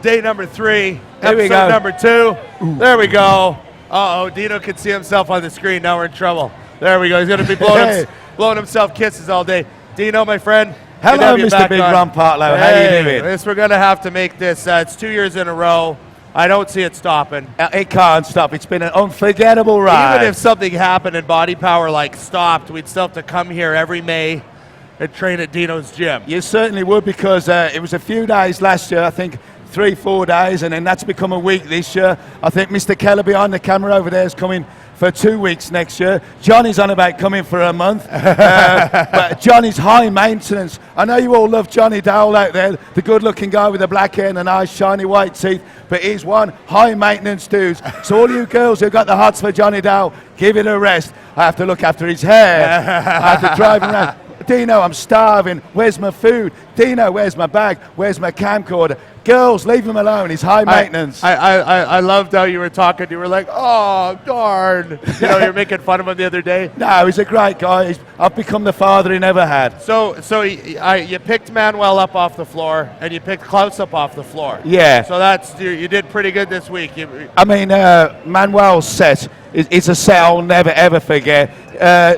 day number 3, There we episode go. number 2. Ooh. There we go. Uh-oh, Dino can see himself on the screen. Now we're in trouble. There we go. He's going to be blowing himself kisses all day. Dino, my friend. Hello, Mr. Big Ron Partlow. How you doing? We're going to have to make this. It's 2 years in a row. I don't see it stopping. It can't stop. It's been an unforgettable ride. Even if something happened and Bodypower like stopped, we'd still have to come here every May and train at Dino's gym. You certainly would, because it was a few days last year, I think 3-4 days, and then that's become a week this year. I think Mr. Keller behind the camera over there is coming for 2 weeks next year. Johnny's on about coming for a month. But Johnny's high maintenance. I know you all love Johnny Dowell out there, the good-looking guy with the black hair and the nice shiny white teeth, but he's one high maintenance dude. So all you girls who got the hots for Johnny Dowell, give it a rest. I have to look after his hair. I have to drive him around. Dino, I'm starving. Where's my food? Dino, where's my bag? Where's my camcorder? Girls, leave him alone. He's high maintenance. I loved how you were talking. You were like, oh, darn. You know, you're making fun of him the other day. No, he's a great guy. I've become the father he never had. So you picked Manuel up off the floor, and you picked Klaus up off the floor. Yeah. So you did pretty good this week. I mean, Manuel's set is a set I'll never, ever forget.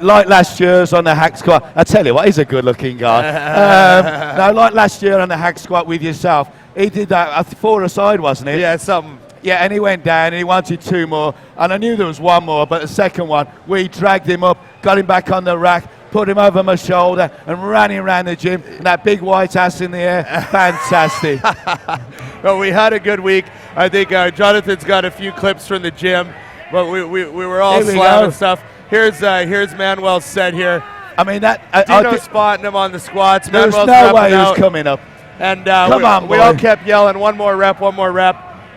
Like last year's on the hack squat. I tell you what, he's a good-looking guy. No, like last year on the hack squat with yourself. He did that 4-a-side, wasn't it? Yeah, something. Yeah, and he went down and he wanted 2 more. And I knew there was 1 more, but the second one, we dragged him up, got him back on the rack, put him over my shoulder and ran him around the gym. And that big white ass in the air, fantastic. Well, we had a good week. I think Jonathan's got a few clips from the gym, but we were all slamming stuff. Here's Manuel's set here. I mean, Dino's spotting him on the squats. There's Manuel's no way he was coming up. And we all kept yelling, one more rep.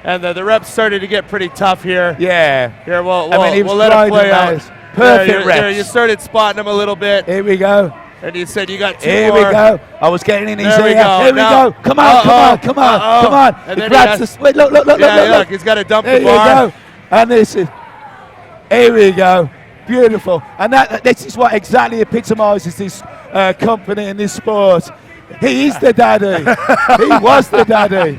And the reps started to get pretty tough here. Yeah. Here, we'll let him play out. Perfect reps. You started spotting him a little bit. Here we go. And you said you got 2 Here more. Here we go. I was getting in his ear. Here we go. Come on. And he grabs the... Wait, look. He's got to dump the bar. Here you go. And this is... Here we go. Beautiful. And this is what exactly epitomizes this company and this sport. He is the daddy. He was the daddy.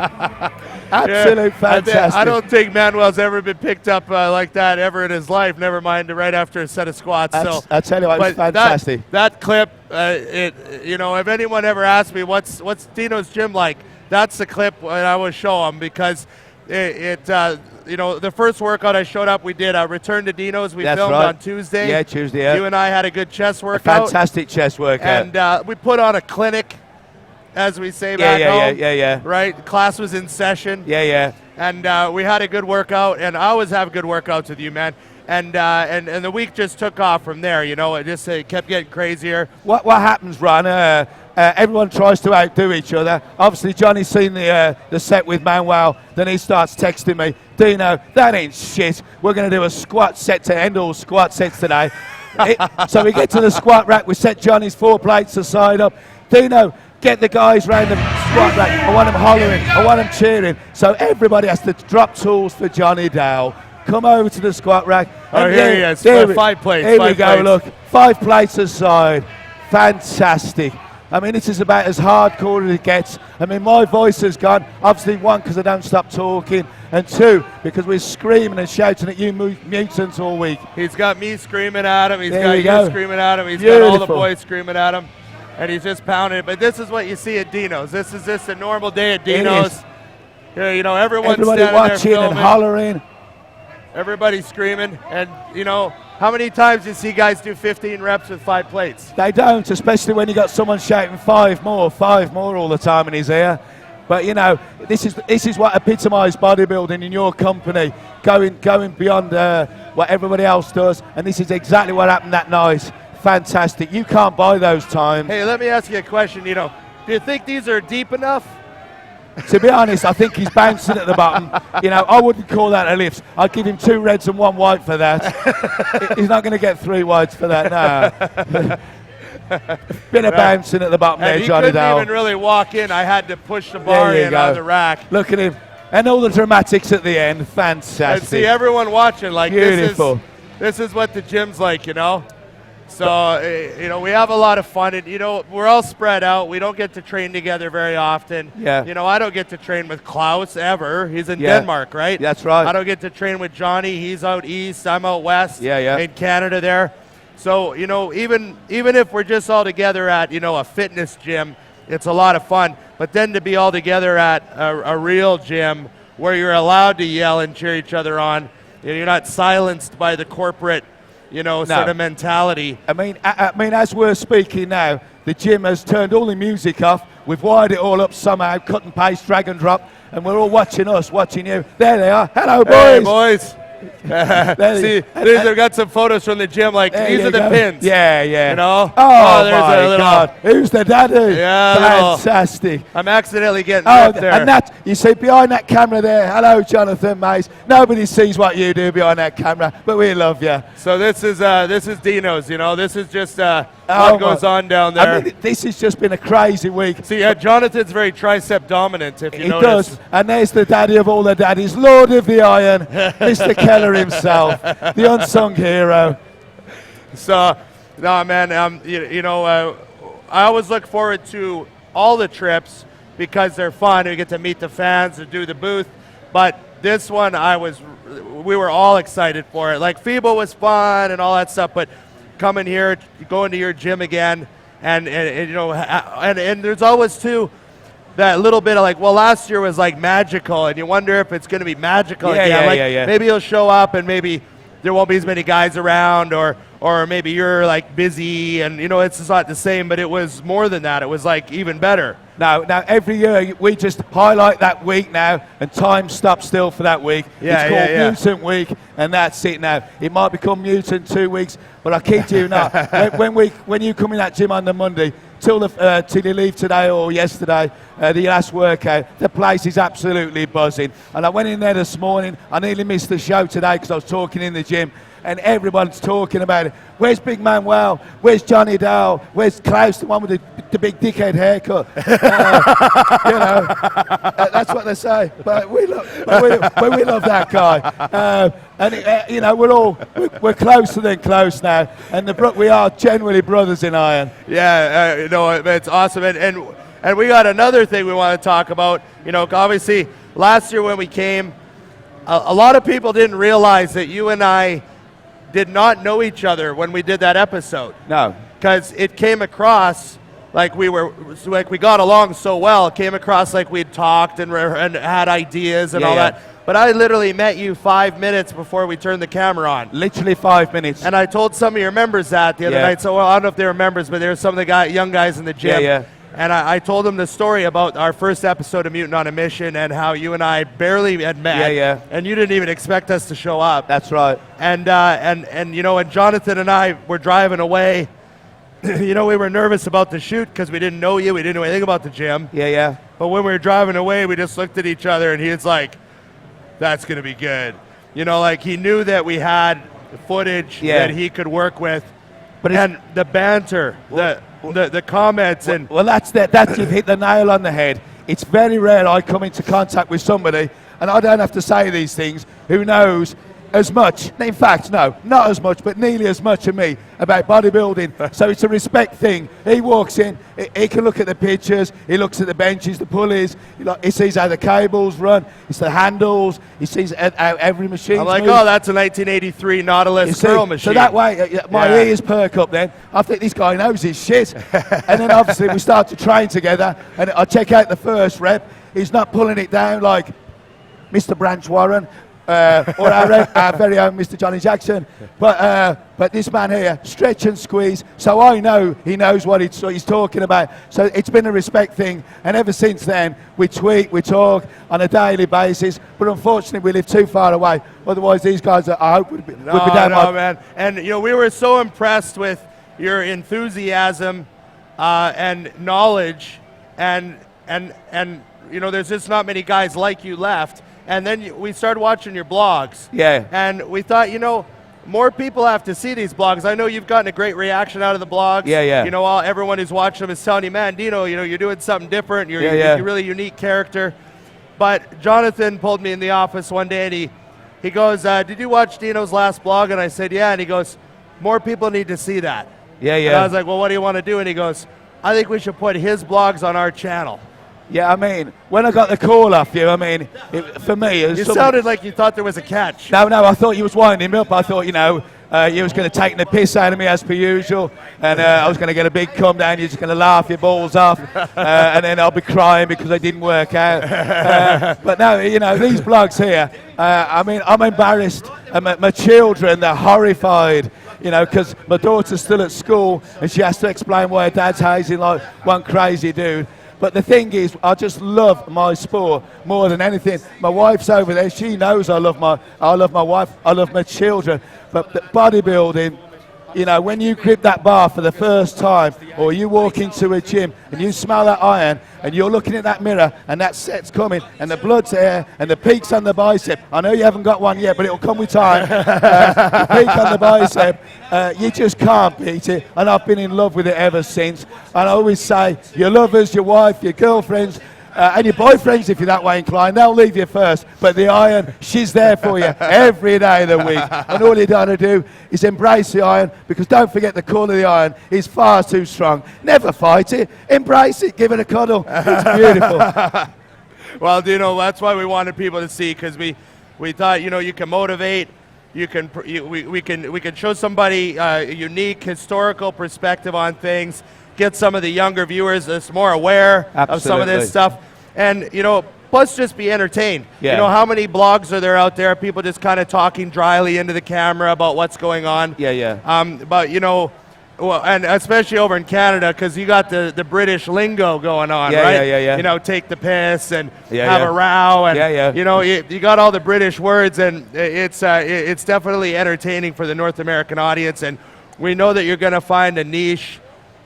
Absolute fantastic. I don't think Manuel's ever been picked up like that ever in his life, never mind right after a set of squats. I tell you what, it's fantastic. That clip, if anyone ever asked me what's Dino's gym like, that's the clip that I will show them, because the first workout I showed up, we did a return to Dino's. We filmed on Tuesday. Yeah, Tuesday. Yeah. You and I had a good chest workout. Fantastic chest workout. And we put on a clinic, as we say back home. Yeah. Right? Class was in session. Yeah. And we had a good workout, and I always have good workouts with you, man. And the week just took off from there, It just kept getting crazier. What happens, Ron? Everyone tries to outdo each other. Obviously, Johnny's seen the set with Manuel. Then he starts texting me, Dino, that ain't shit. We're going to do a squat set to end all squat sets today. So we get to the squat rack. We set Johnny's 4 plates aside up. Dino, get the guys round the squat rack. I want them hollering. I want them cheering. So everybody has to drop tools for Johnny Dowell. Come over to the squat rack. Oh, here he is. 5 plates. Here we go, look. 5 plates aside. Fantastic. I mean, this is about as hardcore as it gets. I mean, my voice has gone. Obviously, 1, because I don't stop talking. And 2, because we're screaming and shouting at you mutants all week. He's got me screaming at him. He's got you screaming at him. He's got all the boys screaming at him. And he's just pounding it. But this is what you see at Dino's. This is just a normal day at Dino's. Here, everyone's everybody standing watching there and hollering. Everybody's screaming. And, how many times do you see guys do 15 reps with 5 plates? They don't, especially when you got someone shouting 5 more all the time in his ear. But this is what epitomised bodybuilding in your company, going beyond what everybody else does. And this is exactly what happened that night. Fantastic. You can't buy those times. Hey, let me ask you a question. Do you think these are deep enough? To be honest, I think he's bouncing at the bottom. I wouldn't call that a lift. I'd give him 2 reds and 1 white for that. He's not going to get 3 whites for that, no. Bit of bouncing at the bottom there, Johnny Dowell. He couldn't even really walk in. I had to push the bar in on the rack. Look at him. And all the dramatics at the end. Fantastic. And see everyone watching like beautiful. This is what the gym's like, So, you know, we have a lot of fun, and, you know, we're all spread out. We don't get to train together very often. Yeah. You know, I don't get to train with Klaus ever. He's in Denmark, right? That's right. I don't get to train with Johnny. He's out east. I'm out west. In Canada there. So, you know, even if we're just all together at, you know, a fitness gym, it's a lot of fun. But then to be all together at a real gym where you're allowed to yell and cheer each other on, you know, you're not silenced by the corporate, you know, sort of mentality. I mean, as we're speaking now, the gym has turned all the music off. We've wired it all up somehow, cut and paste, drag and drop, and we're all watching us, watching you. There they are. Hello, boys. Hey, boys. See, they've got some photos from the gym. Like, these are the pins. Yeah. You know? Oh, there's my a little, God. Who's the daddy? Yeah, fantastic. I'm accidentally getting up there. And that, you see, behind that camera there, hello, Jonathan Mays. Nobody sees what you do behind that camera, but we love you. So this is Dino's, you know. This is just what goes on down there. I mean, this has just been a crazy week. See, Jonathan's very tricep dominant, if you notice. He does. And there's the daddy of all the daddies, Lord of the Iron, Mr. Keller himself, the unsung hero. So, no, man, you know, I always look forward to all the trips because they're fun. We get to meet the fans and do the booth. But this one, we were all excited for it. Like, FIBO was fun and all that stuff, but coming here, going to your gym again, and you know, and there's always too that little bit of like, well, last year was like magical, and you wonder if it's going to be magical again. Maybe you'll show up and maybe there won't be as many guys around, or maybe you're like busy, and you know, it's just not the same. But it was more than that. It was like even better. Now every year we just highlight that week now, and time stops still for that week. It's called Mutant Week, and that's it now. It might become Mutant 2 weeks, but I kid you not. when you come in that gym on the Monday, till you leave today or yesterday, the last workout, the place is absolutely buzzing. And I went in there this morning. I nearly missed the show today because I was talking in the gym, and everyone's talking about it. Where's Big Manuel? Where's Johnny Dow? Where's Klaus, the one with the big dickhead haircut? You know, that's what they say. But we love that guy. And you know, we're closer than close now, and we are genuinely brothers in iron. Yeah, you know, it's awesome, and we got another thing we want to talk about. You know, obviously last year when we came, a lot of people didn't realize that you and I did not know each other when we did that episode. No, because it came across like we got along so well. It came across like we'd talked and had ideas and all that. But I literally met you 5 minutes before we turned the camera on. Literally 5 minutes. And I told some of your members that the other night. So, well, I don't know if they were members, but there were some of the young guys in the gym. And I told them the story about our first episode of Mutant on a Mission and how you and I barely had met. And you didn't even expect us to show up. That's right. And you know, and Jonathan and I were driving away. You know, we were nervous about the shoot because we didn't know you. We didn't know anything about the gym. But when we were driving away, we just looked at each other, and he was like, that's going to be good. You know, like he knew that we had footage that he could work with. And the banter, the comments. Well, that's you've hit the nail on the head. It's very rare I come into contact with somebody, and I don't have to say these things, who knows as much, in fact, no, not as much, but nearly as much of me about bodybuilding. So it's a respect thing. He walks in, he can look at the pictures, he looks at the benches, the pulleys, he sees how the cables run, it's the handles, he sees how every machine. I'm like, oh, that's a 1983 Nautilus curl machine. So that way, my ears perk up then. I think this guy knows his shit. And then obviously we start to train together, and I check out the first rep. He's not pulling it down like Mr. Branch Warren, or our very own Mr. Johnny Jackson, but this man here, stretch and squeeze, so I know he knows what he's talking about. So it's been a respect thing, and ever since then, we tweet, we talk on a daily basis, but unfortunately we live too far away, otherwise these guys, I hope, would be down. No, man, and you know, we were so impressed with your enthusiasm and knowledge, and you know, there's just not many guys like you left. And then we started watching your blogs. And we thought, you know, more people have to see these blogs. I know you've gotten a great reaction out of the blogs. You know, everyone who's watching them is telling you, man, Dino, you know, you're doing something different. You're a really unique character. But Jonathan pulled me in the office one day, and he goes, did you watch Dino's last blog? And I said, yeah. And he goes, more people need to see that. Yeah, And yeah. I was like, well, what do you want to do? And he goes, I think we should put his blogs on our channel. Yeah, I mean, when I got the call off you, I mean, for me, it was You something- sounded like you thought there was a catch. No, I thought you was winding me up. I thought, you know, you was going to take the piss out of me as per usual, and I was going to get a big come down. You're just going to laugh your balls off, and then I'll be crying because it didn't work out. But no, you know, these blogs here, I mean, I'm embarrassed. And my children, they're horrified, you know, because my daughter's still at school, and she has to explain why her dad's hazing like one crazy dude. But the thing is, I just love my sport more than anything. My wife's over there. She knows I love my wife. I love my children. But bodybuilding, you know, when you grip that bar for the first time, or you walk into a gym and you smell that iron, and you're looking at that mirror, and that set's coming, and the blood's there, and the peak's on the bicep. I know you haven't got one yet, but it'll come with time. The peak on the bicep, you just can't beat it. And I've been in love with it ever since. And I always say, your lovers, your wife, your girlfriends, and your boyfriends, if you're that way inclined, they'll leave you first. But the iron, she's there for you every day of the week. And all you got to do is embrace the iron, because don't forget the core of the iron is far too strong. Never fight it. Embrace it. Give it a cuddle. It's beautiful. Well, Dino, that's why we wanted people to see, because we thought, you know, you can motivate. We can show somebody a unique historical perspective on things. Get some of the younger viewers that's more aware of some of this stuff, and you know, plus just be entertained. Yeah. You know, how many blogs are there out there? People just kind of talking dryly into the camera about what's going on. Yeah, yeah. But you know, well, and especially over in Canada, because you got the British lingo going on, Yeah, right? yeah, yeah, yeah. You know, take the piss and Yeah, have yeah. a row, and Yeah, yeah. you know, you got all the British words, and it's definitely entertaining for the North American audience, and we know that you're going to find a niche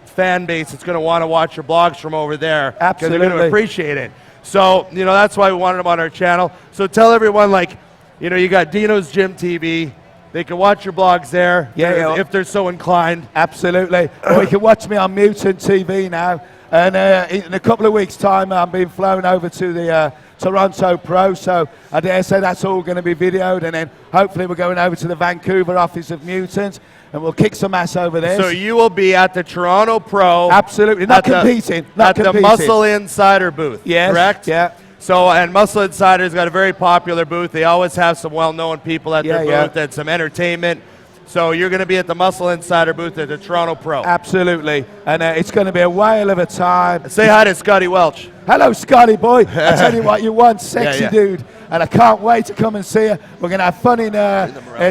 fan base that's going to want to watch your blogs from over there. Because they're going to Absolutely. appreciate it. So, you know, that's why we wanted them on our channel. So tell everyone, like, you know, you got Dino's Gym TV. They can watch your blogs there if they're so inclined. Absolutely. Or you can watch me on Mutant TV now. And in a couple of weeks' time, I'm being flown over to the Toronto Pro. So I dare say that's all going to be videoed. And then hopefully we're going over to the Vancouver office of Mutant, and we'll kick some ass over there. So you will be at the Toronto Pro. Absolutely. Not competing. At the Muscle Insider booth. Yes. Correct? Yeah. So, and Muscle Insider's got a very popular booth. They always have some well-known people at their booth and some entertainment. So you're going to be at the Muscle Insider booth at the Toronto Pro. Absolutely. And it's going to be a whale of a time. Say hi to Scotty Welch. Hello, Scotty boy. I tell you what, you want, sexy dude. And I can't wait to come and see you. We're going to have fun in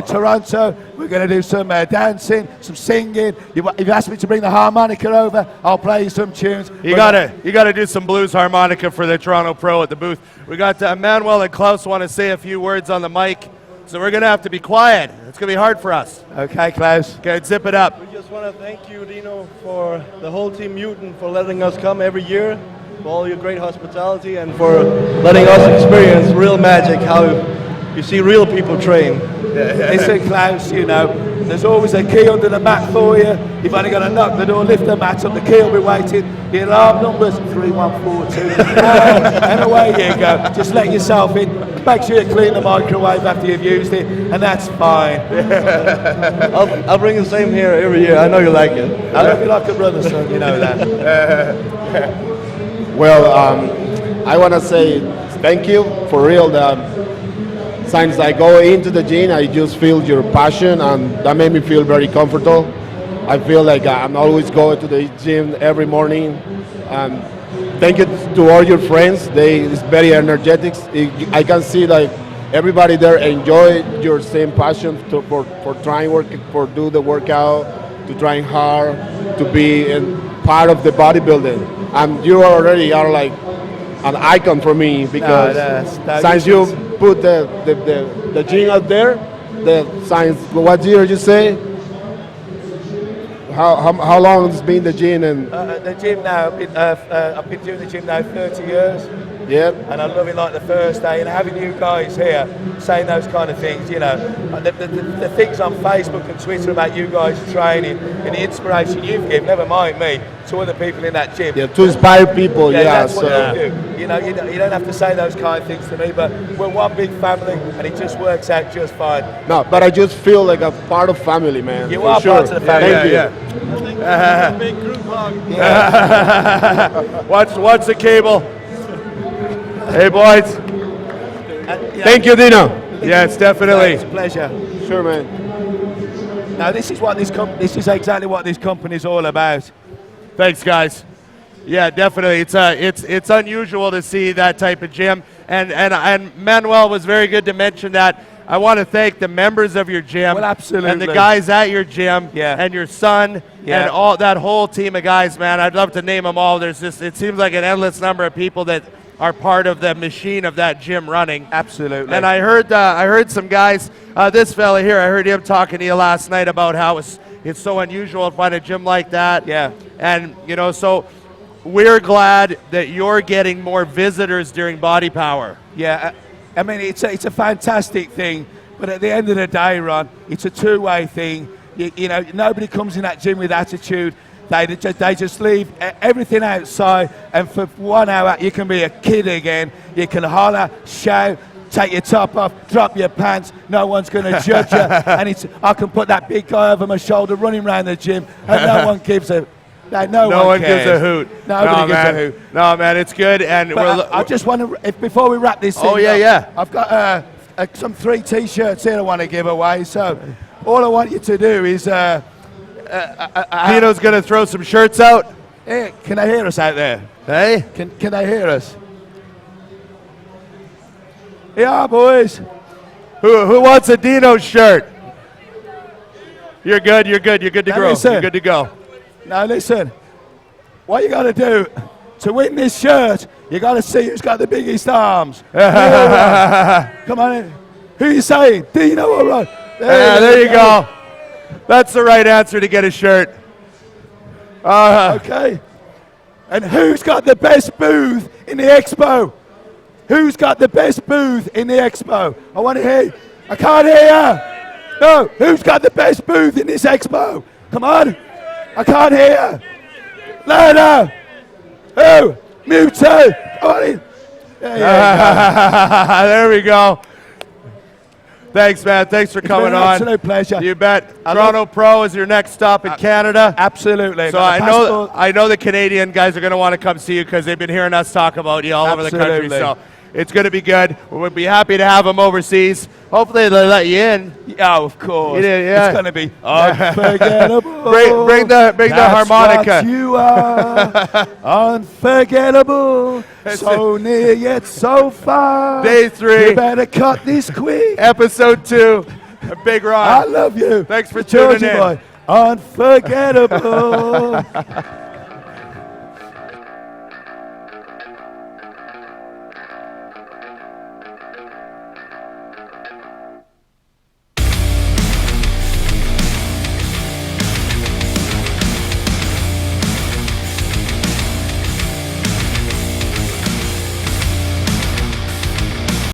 Toronto. We're going to do some dancing, some singing. You've asked me to bring the harmonica over. I'll play you some tunes. You gotta do some blues harmonica for the Toronto Pro at the booth. We got Manuel and Klaus want to say a few words on the mic, so we're gonna have to be quiet. It's gonna be hard for us. Okay, Klaus. Okay, zip it up. We just want to thank you, Dino, for the whole team Mutant, for letting us come every year, for all your great hospitality, and for letting us experience real magic, how you see real people train. Listen, Klaus, you know, there's always a key under the mat for you. You've only got to knock the door, lift the mat up, the key will be waiting. The alarm number's 3142. And away you go. Just let yourself in. Make sure you clean the microwave after you've used it, and that's fine. I'll bring the same here every year. I know you like it. I love you like a brother, son, you know that. Well, I want to say thank you for real. Since I go into the gym, I just feel your passion, and that made me feel very comfortable. I feel like I'm always going to the gym every morning. Thank you to all your friends. It's very energetic. I can see like everybody there enjoy your same passion for trying work, for do the workout, to trying hard, to be part of the bodybuilding. And you already are like an icon for me, because since you put the gym out there, the science. What year you say? How long has been the gym? And The gym now, I've been doing the gym now 30 years. Yep. And I love it like the first day, and having you guys here saying those kind of things, you know, the things on Facebook and Twitter about you guys training and the inspiration you've given, never mind me, to other people in that gym. Yeah, to inspire people. Yeah, that's what so you do. You know, you don't have to say those kind of things to me, but we're one big family, and it just works out just fine. no, but I just feel like a part of family, man. You for are sure. part of the family. Thank you. Big group hug. Watch the cable. Hey, boys. Thank you, Dino. Yes, definitely. It's a pleasure. Sure, man. Now, this is exactly what this company's all about. Thanks, guys. Yeah, definitely. It's unusual to see that type of gym, and Manuel was very good to mention that. I want to thank the members of your gym, Well, absolutely. and the guys at your gym, Yeah. and your son, Yeah. and all that whole team of guys. Man, I'd love to name them all. It seems like an endless number of people that are part of the machine of that gym running. Absolutely. And I heard some guys. This fella here, I heard him talking to you last night about how it's so unusual to find a gym like that. Yeah. And you know, so we're glad that you're getting more visitors during Bodypower. Yeah, I mean, it's a fantastic thing, but at the end of the day, Ron, it's a two-way thing. You know, nobody comes in that gym with attitude. They just leave everything outside, and for 1 hour, you can be a kid again. You can holler, shout, take your top off, drop your pants. No one's going to judge you. And I can put that big guy over my shoulder running around the gym, and no one gives a... No one gives cares. a hoot. Nobody gives man. a hoot. No, man, it's good. And I just want to, before we wrap this thing Oh, yeah, up, yeah. I've got some 3 T-shirts here I want to give away. So all I want you to do is... Dino's going to throw some shirts out. Hey, can they hear us out there? Hey? Can they hear us? Yeah, boys. Who wants a Dino shirt? You're good to Now go. listen. You're good to go. Now listen, what you got to do to win this shirt, you got to see who's got the biggest arms. Come on in. Who you saying? Dino or Ron? There you go. That's the right answer to get a shirt. Okay. And who's got the best booth in the expo? Who's got the best booth in the expo? I want to hear. I can't hear you. No. Who's got the best booth in this expo? Come on. I can't hear you. No. Who? Mewtwo. Come on in. There we go. Thanks, man. Thanks for coming It's been an on. absolute pleasure. You bet. Toronto Pro is your next stop in Canada. Absolutely. So I know the Canadian guys are going to want to come see you because they've been hearing us talk about you all over the country. Absolutely. So it's going to be good. We'll be happy to have them overseas. Hopefully they'll let you in. Yeah, of course. Yeah. It's going to be unforgettable. Bring the harmonica. What you are. Unforgettable. So near yet so far. Day 3. You better cut this quick. Episode 2. A big I Ron. love you. Thanks for Georgie tuning in. boy. Unforgettable.